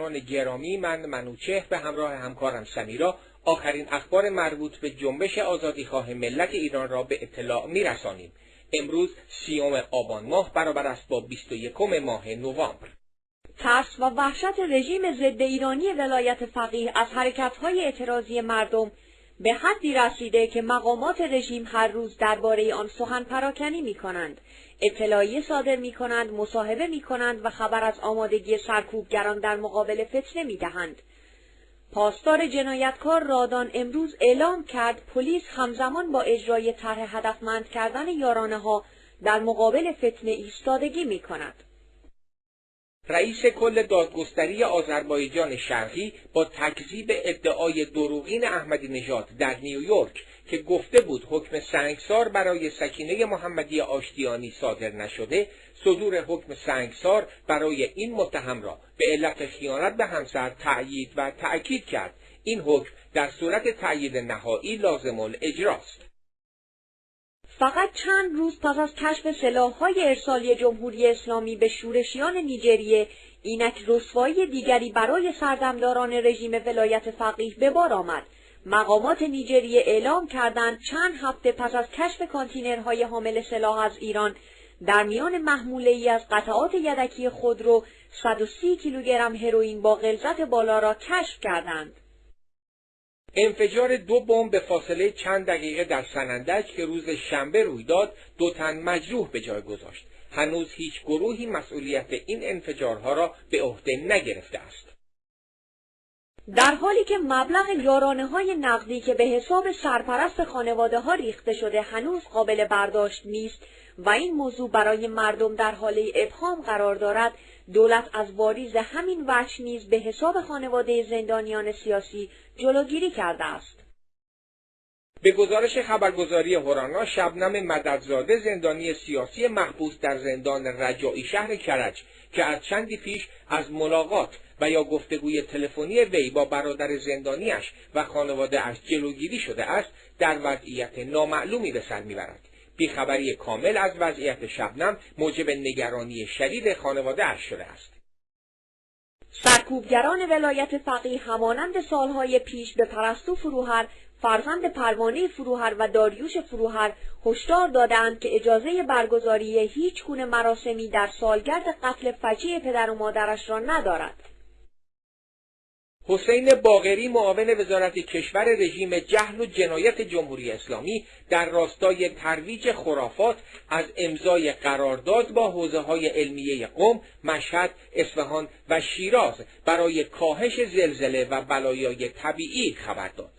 هموطنان گرامی، من منوچهر به همراه همکارم سمیرا آخرین اخبار مربوط به جنبش آزادیخواه ملت ایران را به اطلاع می‌رسانیم. امروز 30 آبان ماه برابر است با 21 ماه نوامبر. ترس و وحشت رژیم ضد ایرانی ولایت فقیه از حرکت‌های اعتراضی مردم به حدی رسیده که مقامات رژیم هر روز درباره آن سخن پراکنی می‌کنند، اطلاعیه صادر می‌کنند، مصاحبه می‌کنند و خبر از آمادگی سرکوبگران در مقابل فتنه می‌دهند. پاسدار جنایتکار رادان امروز اعلام کرد پلیس همزمان با اجرای طرح هدفمند کردن یارانه‌ها در مقابل فتنه ایستادگی می‌کند. رئیس کل دادگستری آذربایجان شرقی با تکذیب ادعای دروغین احمدی نژاد در نیویورک که گفته بود حکم سنگسار برای سکینه محمدی آشتیانی صادر نشده، صدور حکم سنگسار برای این متهم را به علت خیانت به همسر تأیید و تأکید کرد. این حکم در صورت تأیید نهایی لازم الاجراست. فقط چند روز پس از کشف سلاح‌های ارسالی جمهوری اسلامی به شورشیان نیجریه، اینک رسوایی دیگری برای سردمداران رژیم ولایت فقیه به بار آمد. مقامات نیجریه اعلام کردند چند هفته پس از کشف کانتینرهای حامل سلاح از ایران، در میان محموله‌ای از قطعات یدکی خودرو 130 کیلوگرم هروئین با غلظت بالا را کشف کردند. انفجار 2 بمب به فاصله چند دقیقه در سنندج که روز شنبه روی داد 2 تن مجروح به جای گذاشت. هنوز هیچ گروهی مسئولیت این انفجارها را به عهده نگرفته است. در حالی که مبلغ یارانه‌های نقدی که به حساب سرپرست خانواده‌ها ریخته شده هنوز قابل برداشت نیست و این موضوع برای مردم در حاله ابهام قرار دارد، دولت از واریز همین وجه نیز به حساب خانواده زندانیان سیاسی جلوگیری کرده است. به گزارش خبرگزاری هورانا، شبنم مددزاده زندانی سیاسی محبوس در زندان رجایی شهر کرج که از چندی پیش از ملاقات و یا گفتگوی تلفنی وی با برادر زندانیش و خانواده‌اش جلوگیری شده است، در وضعیت نامعلومی به سر میبرد. بیخبری کامل از وضعیت شبنم موجب نگرانی شدید خانواده‌اش شده است. سرکوبگران ولایت فقیه همانند سالهای پیش به پرستو فروهر، فرزند پروانه فروهر و داریوش فروهر هشدار دادند که اجازه برگزاری هیچ گونه مراسمی در سالگرد قتل فجیع پدر و مادرش را ندارد. حسین باقری، معاون وزارت کشور رژیم جهل و جنایت جمهوری اسلامی، در راستای ترویج خرافات از امضای قرارداد با حوزه‌های علمیه قم، مشهد، اصفهان و شیراز برای کاهش زلزله و بلایای طبیعی خبر داد.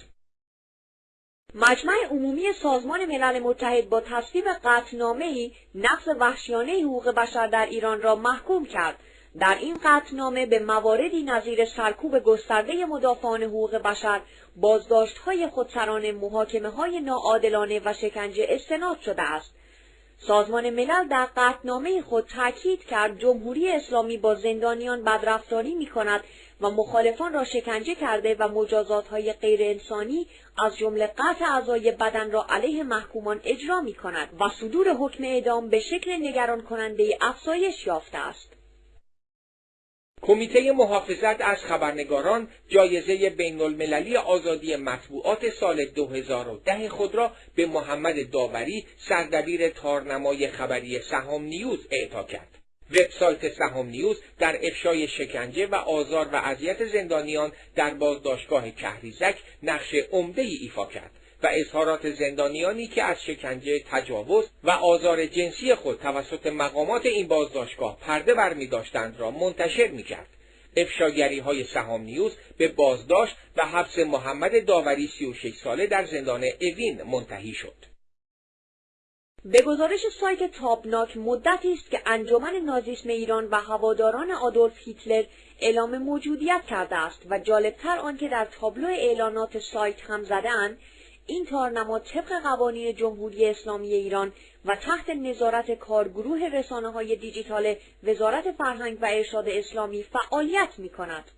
مجمع عمومی سازمان ملل متحد با تصویب قطعنامه‌ای نقض وحشیانه حقوق بشر در ایران را محکوم کرد. در این قطعنامه به مواردی نظیر سرکوب گسترده مدافعان حقوق بشر، بازداشت‌های خودسرانه، محاکمه‌های ناعادلانه و شکنجه استناد شده است. سازمان ملل در قطعنامه خود تاکید کرد جمهوری اسلامی با زندانیان بدرفتاری می‌کند و مخالفان را شکنجه کرده و مجازات‌های غیر انسانی از جمله قطع اعضای بدن را علیه محکومان اجرا می‌کند و صدور حکم اعدام به شکل نگران کننده افزایش یافته است. کمیته محافظت از خبرنگاران جایزه بین‌المللی آزادی مطبوعات سال 2010 خود را به محمد داوری، سردبیر تارنمای خبری سهام نیوز اعطا کرد. وبسایت سهام نیوز در افشای شکنجه و آزار و اذیت زندانیان در بازداشتگاه کهریزک نقش عمده‌ای ایفا کرد و اظهارات زندانیانی که از شکنجه، تجاوز و آزار جنسی خود توسط مقامات این بازداشتگاه پرده برمی‌داشتند را منتشر می‌کرد. افشاگری‌های سهام نیوز به بازداشت و حبس محمد داوری 36 ساله در زندان اوین منتهی شد. به گزارش سایت تابناک، مدتی است که انجمن نازیسم ایران و هواداران آدولف هیتلر اعلام موجودیت کرده است و جالبتر آنکه در تابلو اعلانات سایت هم زده‌اند این تارنما طبق قوانین جمهوری اسلامی ایران و تحت نظارت کارگروه رسانه‌های دیجیتال وزارت فرهنگ و ارشاد اسلامی فعالیت می‌کند.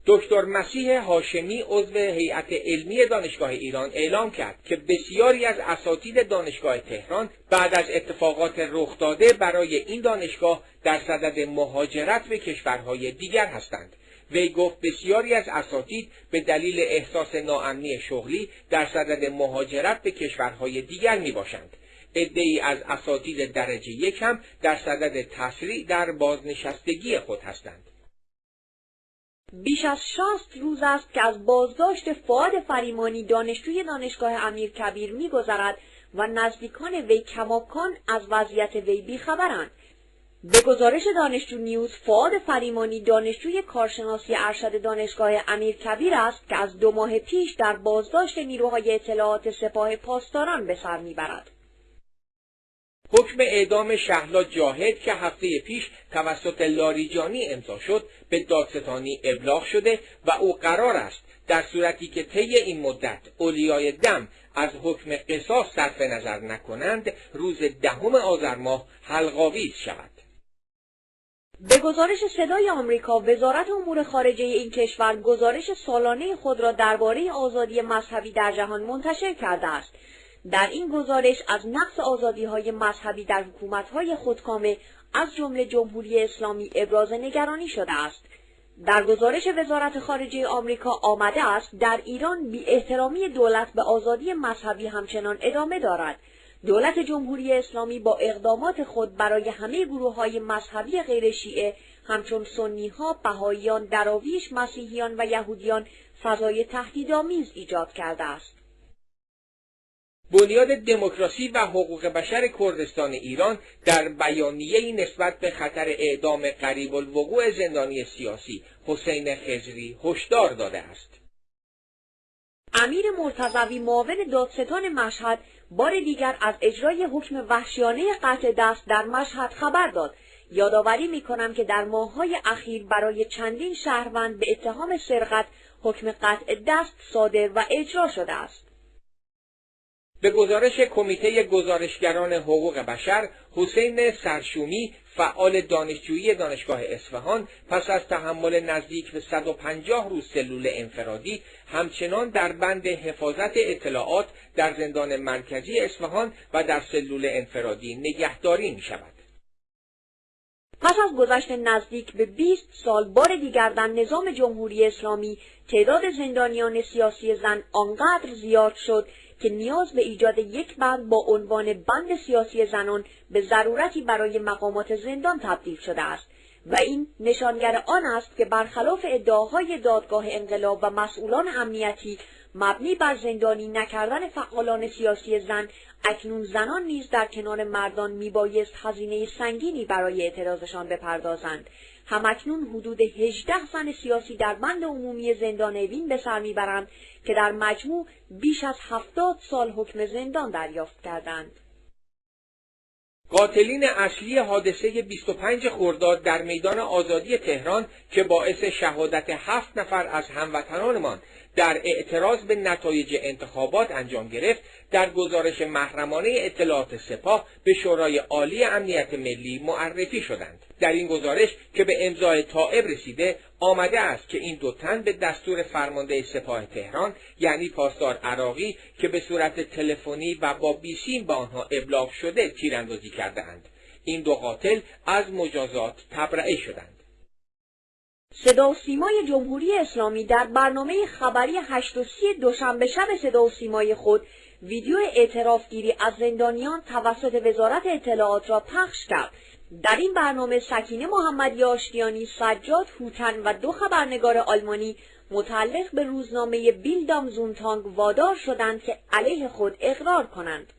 دکتر مسیح هاشمی عضو هیئت علمی دانشگاه ایران اعلام کرد که بسیاری از اساتید دانشگاه تهران بعد از اتفاقات رخ داده برای این دانشگاه در صدد مهاجرت به کشورهای دیگر هستند. وی گفت بسیاری از اساتید به دلیل احساس ناامنی شغلی در صدد مهاجرت به کشورهای دیگر می باشند. عده‌ای از اساتید درجه یک هم در صدد تسریع در بازنشستگی خود هستند. بیش از 60 روز است که از بازداشت فؤاد فریمانی دانشجوی دانشگاه امیرکبیر می‌گذرد و نزدیکان وی کماکان از وضعیت وی بیخبرند. به گزارش دانشجو نیوز، فؤاد فریمانی دانشجوی کارشناسی ارشد دانشگاه امیرکبیر است که از 2 ماه پیش در بازداشت نیروهای اطلاعات سپاه پاسداران به سر میبرد. حکم اعدام شهلا جاهد که هفته پیش توسط لاریجانی امضا شد به دادستانی ابلاغ شده و او قرار است در صورتی که طی این مدت اولیای دم از حکم قصاص صرف نظر نکنند روز 10 آذر ماه حلق‌آویز شود. به گزارش صدای آمریکا، وزارت امور خارجه این کشور گزارش سالانه خود را درباره آزادی مذهبی در جهان منتشر کرده است. در این گزارش از نقص آزادی‌های مذهبی در حکومت‌های خودکامه از جمله جمهوری اسلامی ابراز نگرانی شده است. در گزارش وزارت خارجه آمریکا آمده است در ایران بی‌احترامی دولت به آزادی مذهبی همچنان ادامه دارد. دولت جمهوری اسلامی با اقدامات خود برای همه گروه‌های مذهبی غیر شیعه همچون سنی‌ها، بهائیان، دراویش، مسیحیان و یهودیان فضای تهدیدآمیز ایجاد کرده است. بنیاد دموکراسی و حقوق بشر کردستان ایران در بیانیه‌ای نسبت به خطر اعدام قریب الوقوع زندانی سیاسی حسین خضری هشدار داده است. امیر مرتضوی معاون دادستان مشهد بار دیگر از اجرای حکم وحشیانه قطع دست در مشهد خبر داد. یادآوری می‌کنم که در ماه‌های اخیر برای چندین شهروند به اتهام سرقت حکم قطع دست صادر و اجرا شده است. به گزارش کمیته گزارشگران حقوق بشر، حسین سرشومی فعال دانشجویی دانشگاه اصفهان پس از تحمل نزدیک به 150 روز سلول انفرادی همچنان در بند حفاظت اطلاعات در زندان مرکزی اصفهان و در سلول انفرادی نگهداری می شود. پس از گذشت نزدیک به 20 سال بار دیگر در نظام جمهوری اسلامی تعداد زندانیان سیاسی زن آنقدر زیاد شد که نیاز به ایجاد یک بند با عنوان بند سیاسی زنان به ضرورتی برای مقامات زندان تبدیل شده است و این نشانگر آن است که برخلاف ادعاهای دادگاه انقلاب و مسئولان امنیتی مبنی بر زندانی نکردن فعالان سیاسی زن، اکنون زنان نیز در کنار مردان میبایست هزینه سنگینی برای اعتراضشان بپردازند. همکنون حدود 18 زن سیاسی در بند عمومی زندان اوین به سر میبرند که در مجموع بیش از 70 سال حکم زندان دریافت کردند. قاتلین اصلی حادثه 25 خرداد در میدان آزادی تهران که باعث شهادت 7 نفر از هموطنانمان در اعتراض به نتایج انتخابات انجام گرفت، در گزارش محرمانه اطلاعات سپاه به شورای عالی امنیت ملی معرفی شدند. در این گزارش که به امضای تائب رسیده آمده است که این 2 تن به دستور فرمانده سپاه تهران یعنی پاسدار عراقی که به صورت تلفنی و با بیسیم به آنها ابلاغ شده تیراندازی کرده‌اند. این 2 قاتل از مجازات تبرئه شدند. صدا و سیمای جمهوری اسلامی در برنامه خبری 8:30 دوشنبه شب صدا و سیمای خود ویدیو اعترافگیری از زندانیان توسط وزارت اطلاعات را پخش کرد. در این برنامه سکینه محمدی آشتیانی، سجاد هوتن و 2 خبرنگار آلمانی متعلق به روزنامه بیلدام زونتانگ وادار شدند که علیه خود اقرار کنند.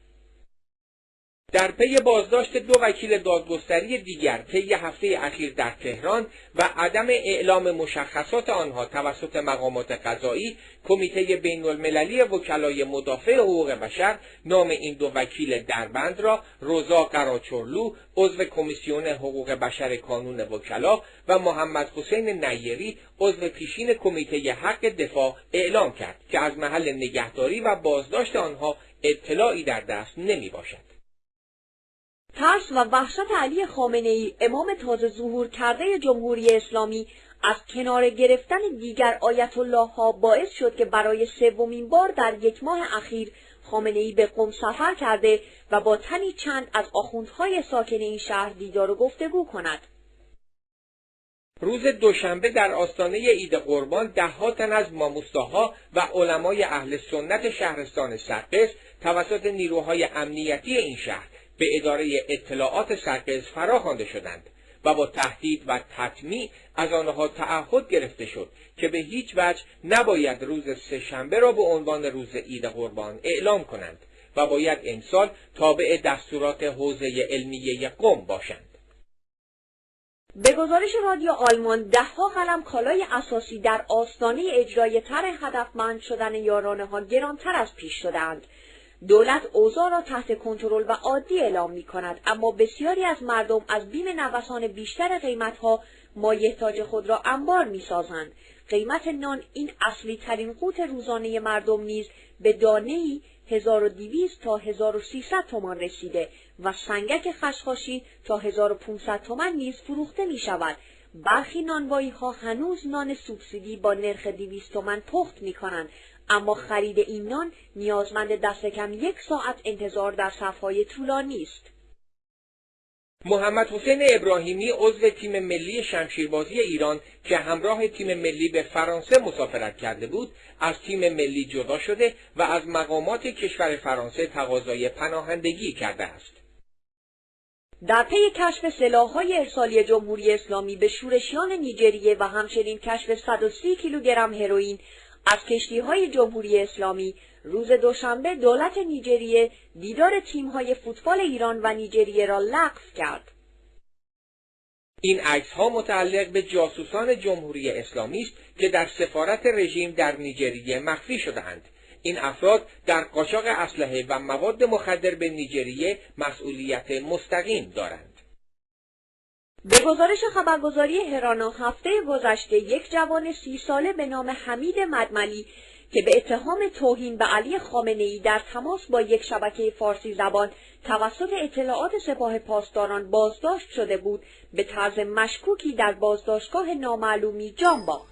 در پی بازداشت 2 وکیل دادگستری دیگر طی هفته اخیر در تهران و عدم اعلام مشخصات آنها توسط مقامات قضایی، کمیته بین‌المللی وکلای مدافع حقوق بشر نام این 2 وکیل دربند را رضا قراچرلو عضو کمیسیون حقوق بشر کانون وکلا و محمد حسین نیری عضو پیشین کمیته حق دفاع اعلام کرد که از محل نگهداری و بازداشت آنها اطلاعی در دست نمی باشد. ترس و وحشت علی خامنه‌ای، امام تازه ظهور کرده جمهوری اسلامی، از کنار گرفتن دیگر آیت الله ها باعث شد که برای سومین بار در یک ماه اخیر خامنه‌ای به قم سفر کرده و با تنی چند از آخوندهای ساکن این شهر دیدار و گفتگو کند. روز دوشنبه در آستانه عید قربان ده‌ها تن از ماموستاها و علمای اهل سنت شهرستان سرقس توسط نیروهای امنیتی این شهر به اداره اطلاعات سرقس فراخوانده شدند و با تهدید و تطمیع از آنها تعهد گرفته شد که به هیچ وجه نباید روز سه‌شنبه را به عنوان روز عید قربان اعلام کنند و باید امسال تابع دستورات حوزه علمیه قم باشند. به گزارش رادیو آلمان، ده‌ها قلم کالای اساسی در آستانه اجرای طرح هدفمند شدن یارانه ها گرانتر از پیش شدند. دولت اوضاع را تحت کنترل و عادی اعلام می کند، اما بسیاری از مردم از بیم نوسان بیشتر قیمت‌ها مایحتاج خود را انبار می سازند. قیمت نان، این اصلی ترین قوت روزانه مردم نیز به دانه‌ای 1200 تا 1300 تومان رسیده و سنگک خشخاشی تا 1500 تومان نیز فروخته می شود. برخی نانوایی ها هنوز نان سوبسیدی با نرخ 200 تومان پخت می کنند، اما خرید این نان نیازمند دست کم 1 ساعت انتظار در صف‌های طولانی است. محمد حسین ابراهیمی عضو تیم ملی شمشیربازی ایران که همراه تیم ملی به فرانسه مسافرت کرده بود، از تیم ملی جدا شده و از مقامات کشور فرانسه تقاضای پناهندگی کرده است. در پی کشف سلاح‌های ارسالی جمهوری اسلامی به شورشیان نیجریه و همچنین کشف 130 کیلوگرم هروئین از کشتی‌های جمهوری اسلامی، روز دوشنبه دولت نیجریه دیدار تیم‌های فوتبال ایران و نیجریه را لغو کرد. این عکس‌ها متعلق به جاسوسان جمهوری اسلامی است که در سفارت رژیم در نیجریه مخفی شده‌اند. این افراد در قاچاق اسلحه و مواد مخدر به نیجریه مسئولیت مستقیم دارند. به گزارش خبرگزاری هرانا، هفته گذشته یک جوان 30 ساله به نام حمید مدملی که به اتهام توهین به علی خامنه‌ای در تماس با یک شبکه فارسی زبان توسط اطلاعات سپاه پاسداران بازداشت شده بود، به طرز مشکوکی در بازداشتگاه نامعلومی جان باخت.